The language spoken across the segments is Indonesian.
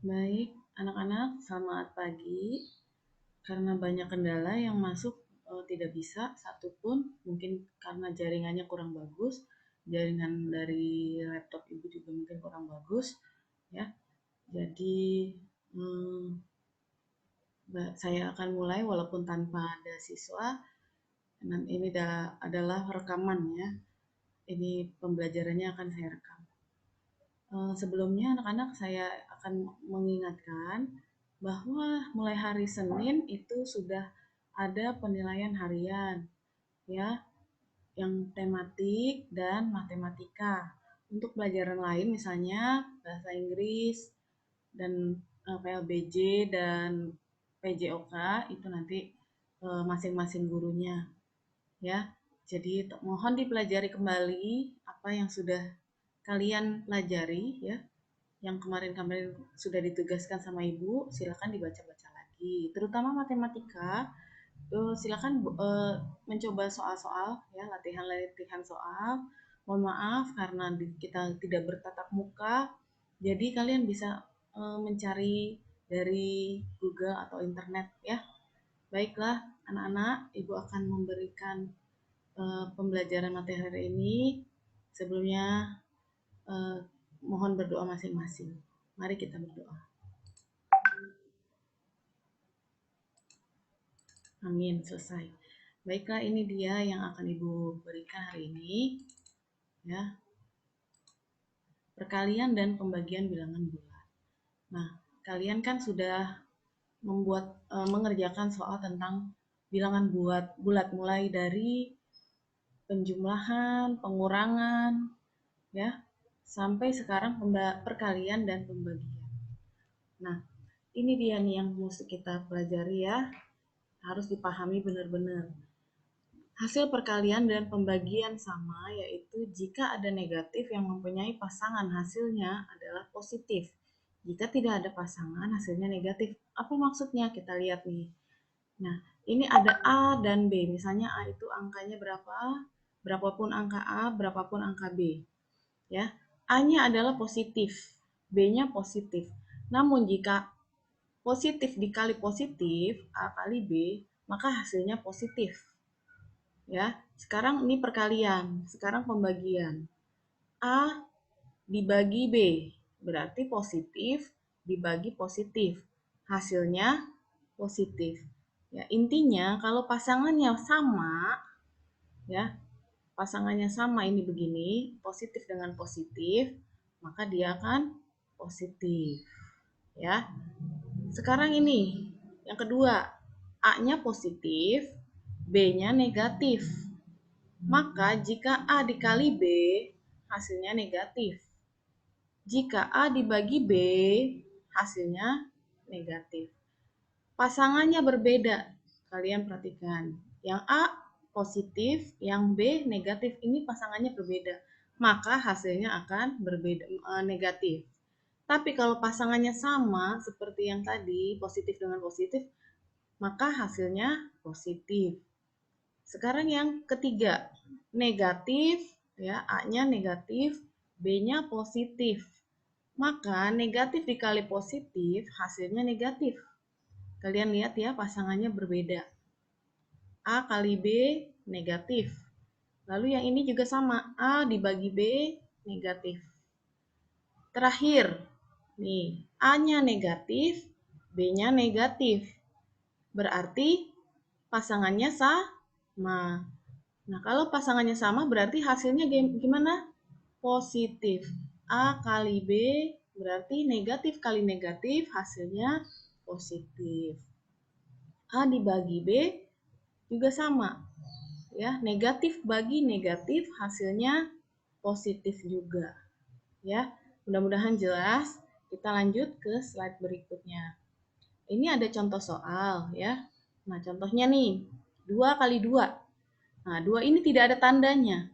Baik, anak-anak, selamat pagi. Karena banyak kendala yang masuk tidak bisa satupun, mungkin karena jaringannya kurang bagus, jaringan dari laptop ibu juga mungkin kurang bagus, ya. Jadi hmm, saya akan mulai walaupun tanpa ada siswa. Dan ini adalah rekaman ya. Ini pembelajarannya akan saya rekam. Sebelumnya anak-anak saya akan mengingatkan bahwa mulai hari Senin itu sudah ada penilaian harian ya, yang tematik dan matematika. Untuk pelajaran lain misalnya bahasa Inggris dan PLBJ dan PJOK itu nanti masing-masing gurunya ya. Jadi mohon dipelajari kembali apa yang sudah kalian pelajari ya, yang kemarin-kemarin sudah ditugaskan sama ibu, silakan dibaca-baca lagi. Terutama matematika, silakan mencoba soal-soal ya, latihan-latihan soal. Mohon maaf karena kita tidak bertatap muka, jadi kalian bisa mencari dari Google atau internet ya. Baiklah, anak-anak, ibu akan memberikan pembelajaran materi ini. Sebelumnya eh, mohon berdoa masing-masing. Mari kita berdoa. Amin, selesai. Baiklah, ini dia yang akan Ibu berikan hari ini. Ya, perkalian dan pembagian bilangan bulat. Nah, kalian kan sudah mengerjakan soal tentang bilangan bulat mulai dari penjumlahan, pengurangan, ya, sampai sekarang perkalian dan pembagian. Nah, ini dia nih yang mesti kita pelajari ya, harus dipahami benar-benar. Hasil perkalian dan pembagian sama, yaitu jika ada negatif yang mempunyai pasangan hasilnya adalah positif. Jika tidak ada pasangan hasilnya negatif. Apa maksudnya? Kita lihat nih. Nah, ini ada A dan B. Misalnya A itu angkanya berapa? Berapapun angka A, berapapun angka B. Ya, A-nya adalah positif, B-nya positif. Namun jika positif dikali positif, A kali B, maka hasilnya positif. Ya, sekarang ini perkalian, sekarang pembagian. A dibagi B, berarti positif dibagi positif. Hasilnya positif. Ya, intinya kalau pasangannya sama, ya, pasangannya sama ini begini, positif dengan positif, maka dia akan positif. Ya. Sekarang ini yang kedua, A-nya positif, B-nya negatif. Maka jika A dikali B, hasilnya negatif. Jika A dibagi B, hasilnya negatif. Pasangannya berbeda. Kalian perhatikan. Yang A positif, yang B negatif. Ini pasangannya berbeda. Maka hasilnya akan berbeda, negatif. Tapi kalau pasangannya sama seperti yang tadi, positif dengan positif, maka hasilnya positif. Sekarang yang ketiga, negatif, ya, A-nya negatif, B-nya positif. Maka negatif dikali positif, hasilnya negatif. Kalian lihat ya, pasangannya berbeda. A kali B negatif. Lalu yang ini juga sama, A dibagi B negatif. Terakhir, nih, A-nya negatif, B-nya negatif. Berarti pasangannya sama. Nah, kalau pasangannya sama berarti hasilnya gimana? Positif. A kali B berarti negatif kali negatif hasilnya positif. A dibagi B juga sama. Ya, negatif bagi negatif hasilnya positif juga. Ya, mudah-mudahan jelas. Kita lanjut ke slide berikutnya. Ini ada contoh soal ya. Nah, contohnya nih, 2 kali 2. Nah, 2 ini tidak ada tandanya.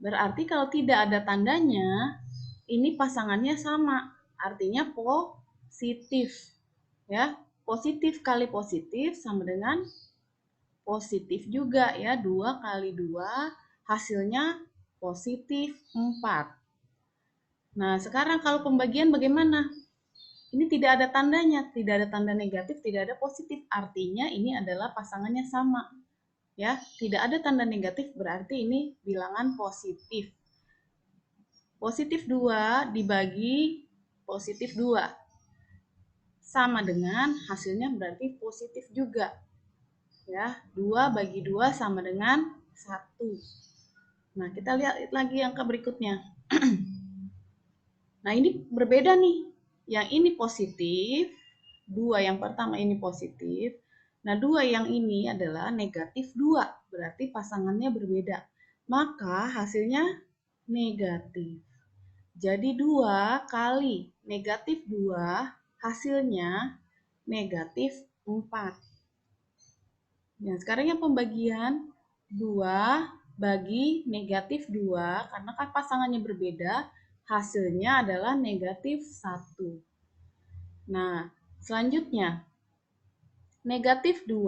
Berarti kalau tidak ada tandanya, ini pasangannya sama. Artinya positif. Ya, positif kali positif sama dengan positif juga ya. 2 kali 2 hasilnya positif 4. Nah, sekarang kalau pembagian bagaimana? Ini tidak ada tandanya, tidak ada tanda negatif, tidak ada positif. Artinya ini adalah pasangannya sama. Ya, tidak ada tanda negatif berarti ini bilangan positif. Positif 2 dibagi positif 2 sama dengan hasilnya berarti positif juga. Ya, 2 bagi 2 sama dengan 1. Nah, kita lihat lagi angka berikutnya. Nah, ini berbeda nih. Yang ini positif, 2 yang pertama ini positif. Nah, 2 yang ini adalah negatif 2, berarti pasangannya berbeda. Maka hasilnya negatif. Jadi 2 kali negatif 2 hasilnya negatif 4. Nah, sekarang yang pembagian 2 bagi negatif 2, karena kan pasangannya berbeda, hasilnya adalah negatif 1. Nah, selanjutnya negatif 2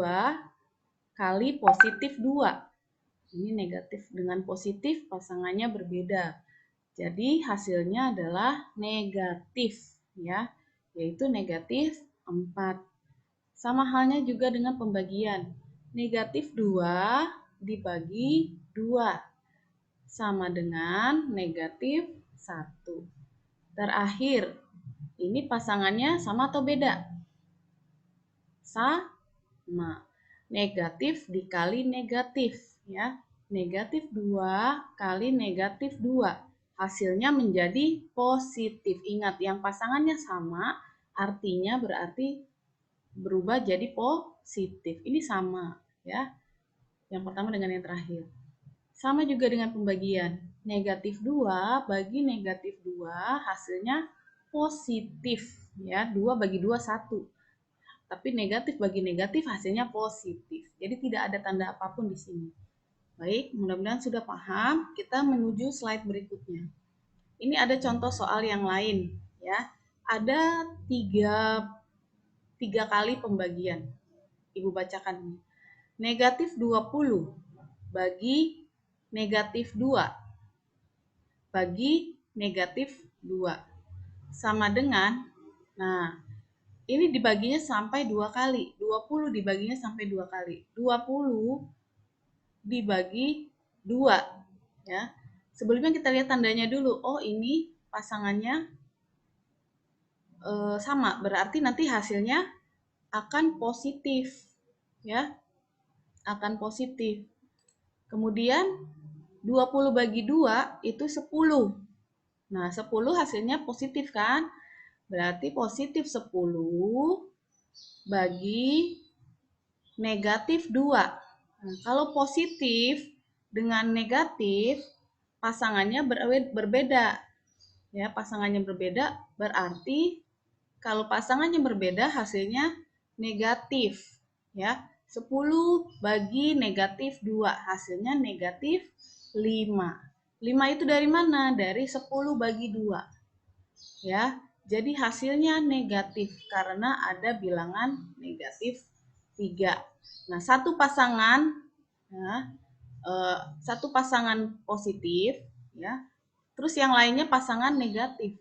kali positif 2. Ini negatif dengan positif pasangannya berbeda. Jadi hasilnya adalah negatif ya, yaitu negatif 4. Sama halnya juga dengan pembagian. Negatif 2 dibagi 2 sama dengan negatif 1. Terakhir, ini pasangannya sama atau beda? Sama. Negatif dikali negatif ya. Negatif 2 kali negatif 2. Hasilnya menjadi positif. Ingat, yang pasangannya sama artinya berarti berubah jadi positif. Ini sama ya. Yang pertama dengan yang terakhir. Sama juga dengan pembagian. Negatif 2 bagi negatif 2 hasilnya positif ya. 2 bagi 2 1. Tapi negatif bagi negatif hasilnya positif. Jadi tidak ada tanda apapun di sini. Baik, mudah-mudahan sudah paham. Kita menuju slide berikutnya. Ini ada contoh soal yang lain ya. Ada tiga kali pembagian. Ibu bacakan. Negatif 20 bagi negatif 2 bagi negatif 2 sama dengan, nah ini dibaginya sampai 2 kali. 20 dibaginya sampai 2 kali. 20 dibagi 2 ya. Sebelumnya kita lihat tandanya dulu. Oh, ini pasangannya sama, berarti nanti hasilnya akan positif ya. Akan positif. Kemudian 20 bagi 2 itu 10. Nah, 10 hasilnya positif kan? Berarti positif 10 bagi negatif 2. Nah, kalau positif dengan negatif, pasangannya berbeda. Ya, pasangannya berbeda berarti kalau pasangannya berbeda hasilnya negatif. Ya, 10 bagi negatif 2 hasilnya negatif 5. 5 itu dari mana? Dari 10 bagi 2. Ya, jadi hasilnya negatif karena ada bilangan negatif 3. Nah, satu pasangan positif ya. Terus yang lainnya pasangan negatif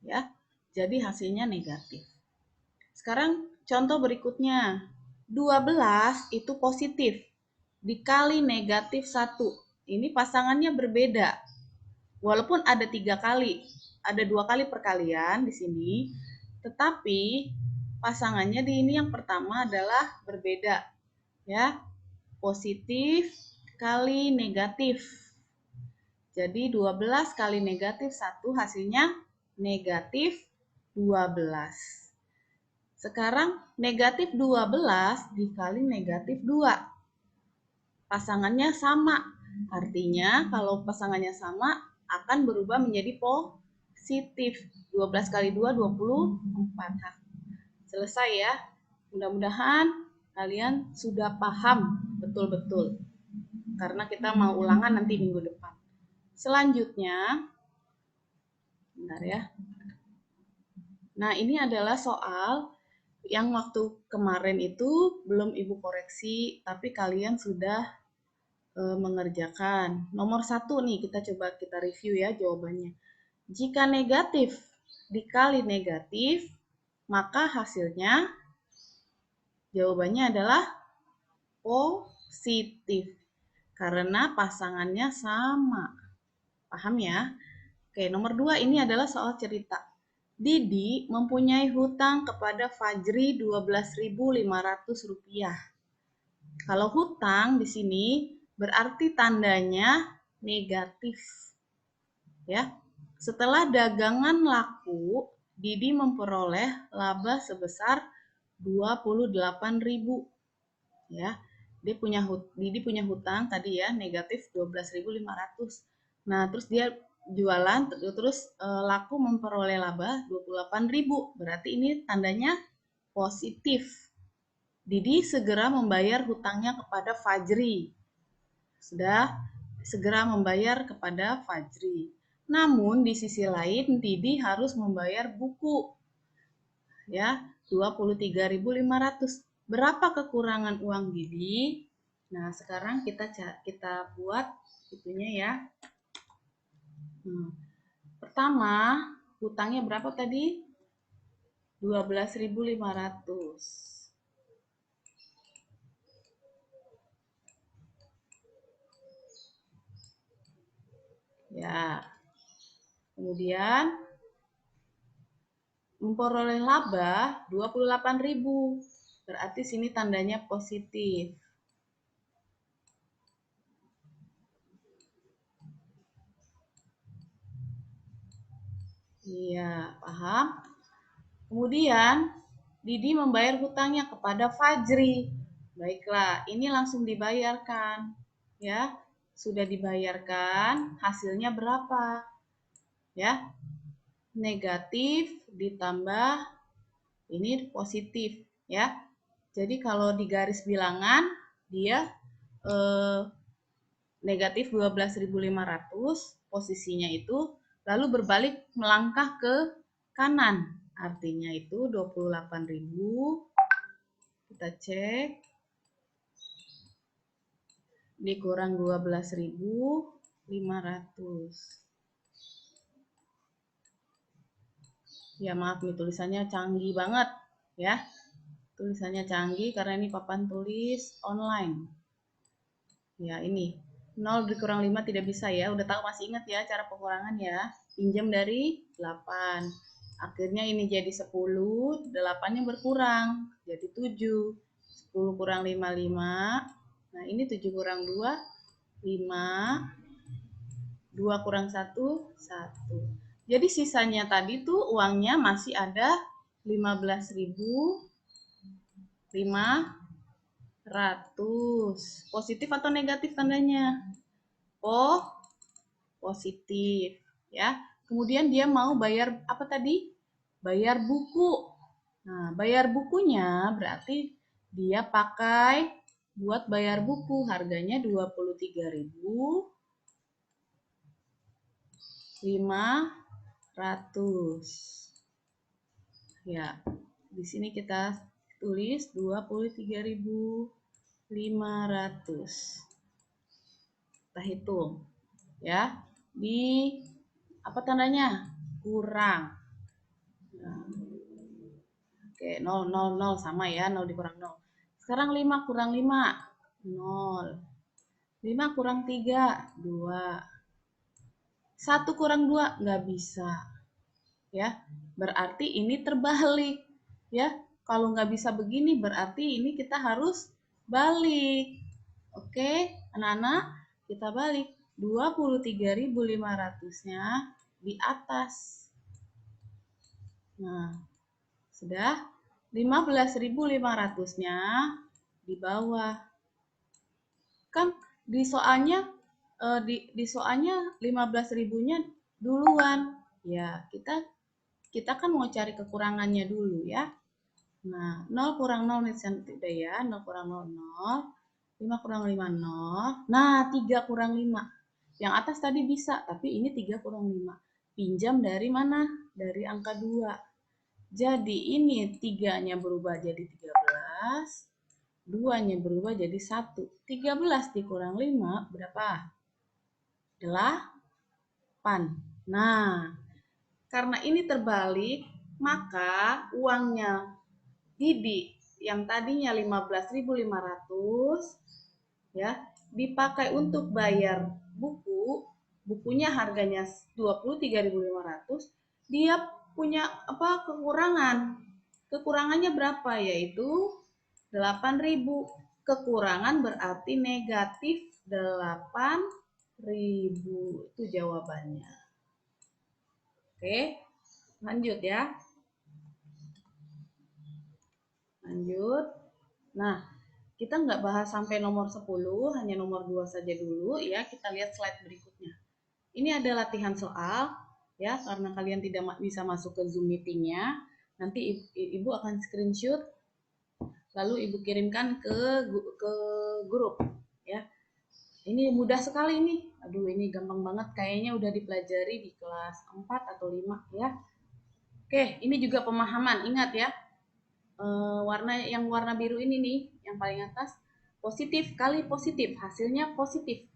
ya. Jadi hasilnya negatif. Sekarang contoh berikutnya. 12 itu positif dikali negatif 1. Ini pasangannya berbeda. Walaupun ada 3 kali, ada 2 kali perkalian di sini, tetapi pasangannya di ini yang pertama adalah berbeda. Ya, positif kali negatif. Jadi 12 kali negatif 1 hasilnya negatif 12. Sekarang negatif 12 dikali negatif 2. Pasangannya sama. Artinya kalau pasangannya sama akan berubah menjadi positif. 12 kali 2, 24. Selesai ya. Mudah-mudahan kalian sudah paham betul-betul. Karena kita mau ulangan nanti minggu depan. Selanjutnya, bentar ya. Nah, ini adalah soal yang waktu kemarin itu belum Ibu koreksi, tapi kalian sudah mengerjakan. Nomor 1 nih, kita review ya jawabannya. Jika negatif dikali negatif, maka hasilnya jawabannya adalah positif. Karena pasangannya sama. Paham ya? Oke, nomor 2 ini adalah soal cerita. Didi mempunyai hutang kepada Fajri Rp12.500. Kalau hutang di sini berarti tandanya negatif. Ya. Setelah dagangan laku, Didi memperoleh laba sebesar 28.000. Ya. Didi punya hutang tadi ya, negatif 12.500. Nah, terus dia jualan terus laku memperoleh laba 28.000. Berarti ini tandanya positif. Didi segera membayar hutangnya kepada Fajri. Sudah segera membayar kepada Fajri. Namun di sisi lain Didi harus membayar buku. Ya, 23.500. Berapa kekurangan uang Didi? Nah, sekarang kita buat itunya ya. Pertama, hutangnya berapa tadi? 12.500. Ya. Kemudian memperoleh laba 28.000. Berarti sini tandanya positif. Iya, paham? Kemudian Didi membayar hutangnya kepada Fajri. Baiklah, ini langsung dibayarkan. Ya, sudah dibayarkan, hasilnya berapa? Ya, negatif ditambah ini positif ya. Jadi kalau di garis bilangan dia negatif 12.500 posisinya itu, lalu berbalik melangkah ke kanan. Artinya itu 28.000. Kita cek dikurang 12.500. Ya maaf nih tulisannya canggih banget ya. Tulisannya canggih karena ini papan tulis online. Ya ini 0 dikurang 5 tidak bisa ya. Udah tahu, masih ingat ya cara pengurangan ya. Pinjam dari 8. Akhirnya ini jadi 10. 8-nya berkurang. Jadi 7. 10 kurang 5, 5. Nah ini 7 kurang 2, 5. 2 kurang 1, 1. Jadi sisanya tadi tuh uangnya masih ada 15.500. Positif atau negatif tandanya? Oh, positif ya. Kemudian dia mau bayar apa tadi? Bayar buku. Nah, bayar bukunya berarti dia pakai buat bayar buku, harganya 23.500. Ya, di sini kita tulis 23.500. Kita hitung ya. Di apa tandanya? Kurang. Nah, oke, 0, 0, 0 sama ya, 0 dikurang 0. Sekarang 5 kurang 5, 0. 5 kurang 3, 2. 1 kurang 2, nggak bisa. Ya, berarti ini terbalik. Ya, kalau nggak bisa begini, berarti ini kita harus balik. Oke, anak-anak, kita balik. 23.500-nya di atas. Nah, sudah 15.500-nya di bawah. Kan di soalnya di soalnya 15.000-nya duluan. Ya, kita kan mau cari kekurangannya dulu ya. Nah, 0 kurang 0 tidak ya, 0 kurang 0, 0. 5 kurang 5, 0. Nah, 3 kurang 5. Yang atas tadi bisa, tapi ini 3 kurang 5. Pinjam dari mana? Dari angka 2. Jadi ini 3-nya berubah jadi 13. 2-nya berubah jadi 1. 13 dikurang 5 berapa? 8. Nah, karena ini terbalik, maka uangnya Didi yang tadinya 15.500 ya dipakai untuk bayar bukunya harganya 23.500, dia punya kekurangannya berapa, yaitu 8.000. Kekurangan berarti negatif 8.000, itu jawabannya. Oke, lanjut ya. Lanjut. Nah, kita nggak bahas sampai nomor 10, hanya nomor 2 saja dulu ya. Kita lihat slide berikutnya. Ini ada latihan soal ya, karena kalian tidak bisa masuk ke Zoom meetingnya. Nanti Ibu akan screenshot lalu Ibu kirimkan ke grup ya. Ini mudah sekali ini. Aduh, ini gampang banget, kayaknya udah dipelajari di kelas 4 atau 5 ya. Oke, ini juga pemahaman. Ingat ya, warna biru ini nih, yang paling atas, positif kali positif hasilnya positif,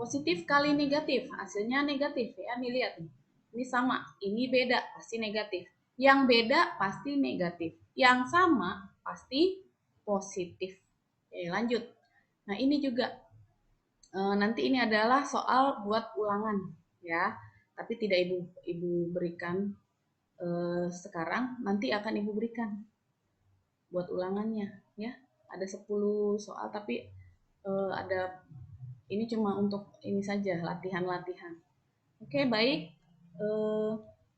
positif kali negatif hasilnya negatif ya. Nih lihat nih, ini sama, ini beda pasti negatif, yang beda pasti negatif, yang sama pasti positif. Oke, lanjut. Nah ini juga nanti ini adalah soal buat ulangan ya, tapi tidak ibu berikan sekarang, nanti akan ibu berikan buat ulangannya ya. Ada 10 soal, tapi ada ini cuma untuk ini saja, latihan-latihan. Oke, baik.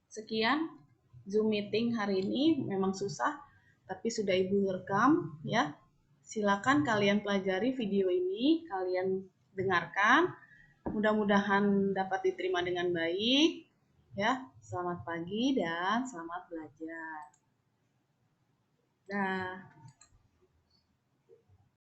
Sekian Zoom meeting hari ini, memang susah tapi sudah Ibu rekam ya. Silakan kalian pelajari video ini, kalian dengarkan. Mudah-mudahan dapat diterima dengan baik ya. Selamat pagi dan selamat belajar. Dah.